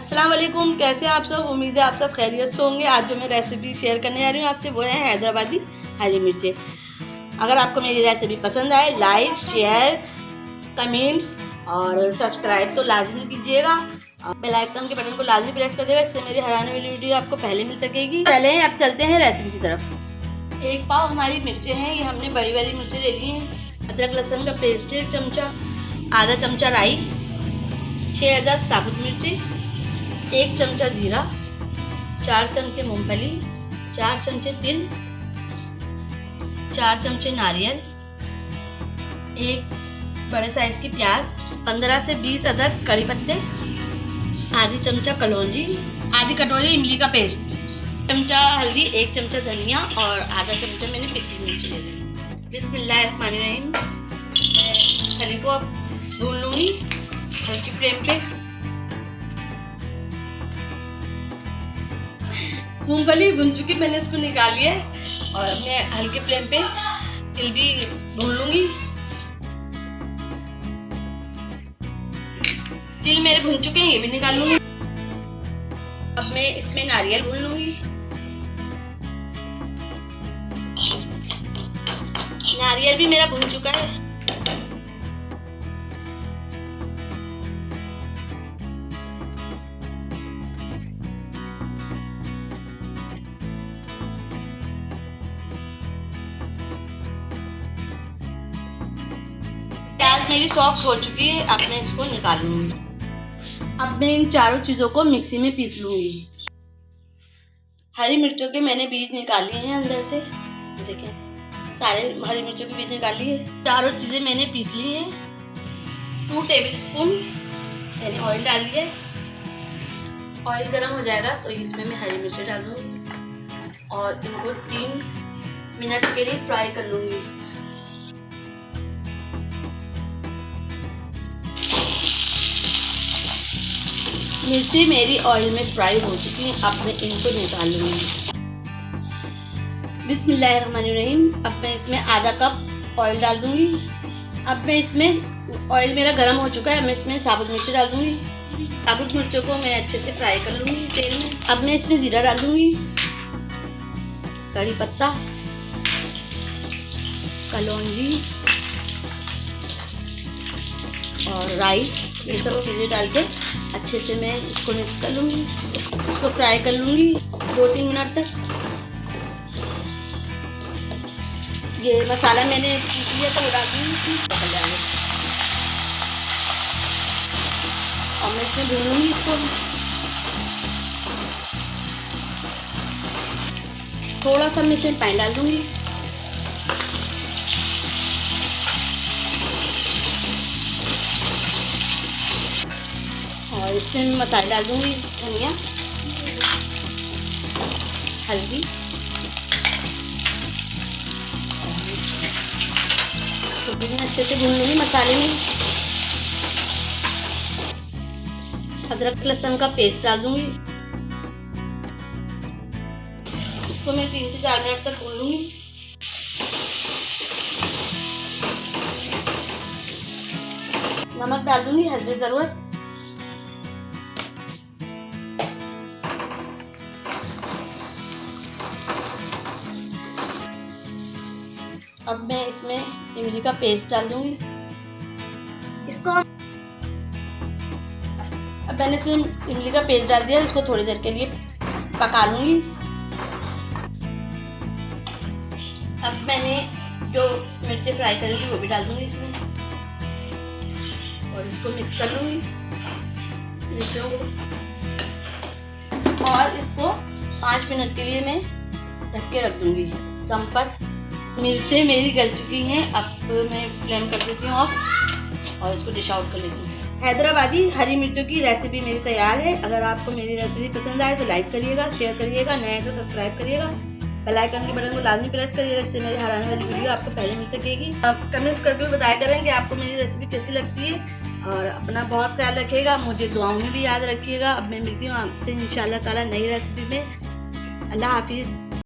अस्सलाम वालेकुम, कैसे आप सब। उम्मीद है आप सब खैरियत से होंगे। आज जो मैं रेसिपी शेयर करने जा रही हूँ आपसे वो है हैदराबादी हरी मिर्चें। अगर आपको मेरी रेसिपी पसंद आए लाइक शेयर कमेंट्स और सब्सक्राइब तो लाजमी कीजिएगा। बेल आइकन के बटन को लाजमी प्रेस कर देगा, इससे मेरी हर आने वाली वीडियो आपको पहले मिल सकेगी। पहले अब चलते हैं रेसिपी की तरफ। एक पाव हमारी मिर्चें हैं, ये हमने बड़ी वाली मिर्चें ले ली हैं। अदरक लहसुन का पेस्ट 1 चमचा, आधा चमचा राई, 6 अदद साबुत मिर्ची, 1 चमचा जीरा, 4 चमचे मूंगफली, 4 चमचे तिल, 4 चमचे नारियल, 1 बड़े साइज की प्याज, 15 से 20 अदद कड़ी पत्ते, आधी चमचा कलौंजी, आधी कटोरी इमली का पेस्ट, चमचा हल्दी, 1 चमचा धनिया और आधा चमचा मैंने पिसी मिर्ची ले ली। बिस्मिल्लाहिर्रहमानिर्रहीम। हरी को अब भून लूँगी हल्की फ्लेम पे। मूंगफली भून चुकी, मैंने इसको निकाली है और मैं हल्के फ्लेम पे तिल भी भून लूँगी। तिल मेरे भून चुके हैं, ये भी निकाल लूँगी। अब मैं इसमें नारियल भून लूँगी। नारियल भी मेरा भून चुका है। प्याज मेरी सॉफ्ट हो चुकी है, अब मैं इसको निकाल लूँगी। अब मैं इन चारों चीज़ों को मिक्सी में पीस लूँगी। हरी मिर्चों के मैंने बीज निकाल लिए हैं अंदर से, देखें सारे हरी मिर्चों के बीज निकाल लिए। चारों चीज़ें मैंने पीस ली हैं। 2 टेबल स्पून मैंने ऑयल डाल दिया है। ऑयल गर्म हो जाएगा तो इसमें मैं हरी मिर्चें डाल दूँगी और इनको 3 मिनट के लिए फ्राई कर लूँगी। मिर्ची मेरी ऑयल में फ्राई हो चुकी है, अब मैं इनको निकाल लूँगी। बिस्मिल्लाहिर्रहमानिर्रहीम। अब मैं इसमें आधा कप ऑयल डाल दूँगी। अब मैं इसमें ऑयल मेरा गर्म हो चुका है, मैं इसमें साबुत मिर्ची डाल दूँगी। साबुत मिर्चों को मैं अच्छे से फ्राई कर लूँगी तेल में। अब मैं इसमें ज़ीरा डाल दूँगी, कड़ी पत्ता, कलौंजी और राई, ये सब चीज़ें डाल के अच्छे से मैं इसको मिक्स कर लूँगी। इसको फ्राई कर लूँगी 2-3 मिनट तक। ये मसाला मैंने पीस लिया तो वो डाल दूँगी और मैं इसमें भून लूँगी इसको। थोड़ा सा मैं इसमें पानी डाल दूँगी। और इसमें मैं मसाले डाल दूँगी, धनिया, हल्दी, तो भी अच्छे से भून लूँगी मसाले में। अदरक लहसुन का पेस्ट डाल दूँगी, इसको मैं 3 से 4 मिनट तक भून लूँगी। नमक डाल दूँगी हस्बे ज़रूरत। अब मैं इसमें इमली का पेस्ट डाल दूंगी। इसको अब मैंने इसमें इमली का पेस्ट डाल दिया, इसको थोड़ी देर के लिए पका लूंगी। अब मैंने जो मिर्ची फ्राई करी थी वो भी डाल दूंगी इसमें और इसको मिक्स कर लूंगी मिर्चों को। और इसको 5 मिनट के लिए मैं ढक के रख दूंगी दम पर। मिर्चें मेरी गल चुकी हैं, अब मैं फ्लेम कर देती हूँ ऑफ और इसको डिश आउट कर लेती हूँ। हैदराबादी हरी मिर्चों की रेसिपी मेरी तैयार है। अगर आपको मेरी रेसिपी पसंद आए तो लाइक करिएगा, शेयर करिएगा, नए तो सब्सक्राइब करिएगा, बेल आइकन के बटन को लाजमी प्रेस करिएगा, इससे मेरी हर आने वाली वीडियो आपको पहले मिल सकेगी। आप कमेंट्स करके बताया करें कि आपको मेरी रेसिपी कैसी लगती है और अपना बहुत ख्याल रखिएगा, मुझे दुआओं में भी याद रखिएगा। अब मैं मिलती हूँ आपसे इंशाअल्लाह ताला नई रेसिपी में। अल्लाह हाफिज़।